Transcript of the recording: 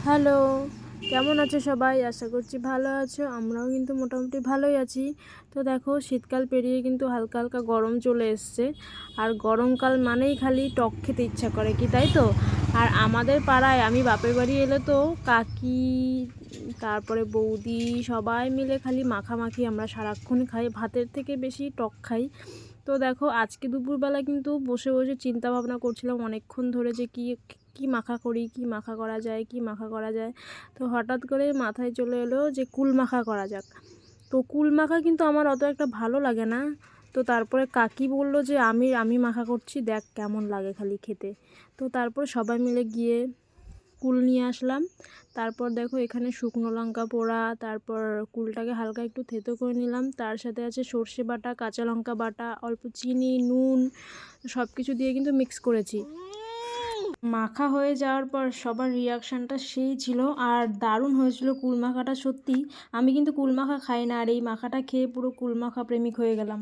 Hello, কেমন আছো সবাই? আশা করছি ভালো আছো। আমরাও কিন্তু মোটামুটি ভালোই আছি। তো দেখো, শীতকাল পেরিয়ে কিন্তু হালকা হালকা গরম চলে এসছে। আর গরমকাল মানেই খালি টক খেতে ইচ্ছা করে, কি তাই তো? আর আমাদের পাড়ায় আমি বাপের বাড়ি এলে তো কাকি, তারপরে বৌদি সবাই মিলে খালি মাখামাখি আমরা সারাক্ষণ খাই, ভাতের থেকে বেশি টক খাই। তো দেখো, আজকে দুপুরবেলা কিন্তু বসে বসে চিন্তা ভাবনা করছিলাম অনেকক্ষণ ধরে যে কি কি মাখা করি, কি মাখা করা যায়, কি মাখা করা যায়। তো হঠাৎ করে মাথায় চলে এলো যে কুল মাখা করা যাক। তো কুল মাখা কিন্তু আমার অত একটা ভালো লাগে না। তো তারপরে কাকি বলল যে আমি আমি মাখা করছি, দেখ কেমন লাগে খালি খেতে। তো তারপর সবাই মিলে গিয়ে কুল নিয়ে আসলাম। তারপর দেখো, এখানে শুকনো লঙ্কা পোড়া, তারপর কুলটাকে হালকা একটু থেতো করে নিলাম, তার সাথে আছে সর্ষে বাটা, কাঁচা লঙ্কা বাটা, অল্প চিনি, নুন, সব কিছু দিয়ে কিন্তু মিক্স করেছি। মাখা হয়ে যাওয়ার পর সবার রিয়াকশানটা সেই ছিল, আর দারুণ হয়েছিল কুল মাখাটা সত্যি। আমি কিন্তু কুল মাখা খাই না, আর এই মাখাটা খেয়ে পুরো কুল মাখা প্রেমিক হয়ে গেলাম।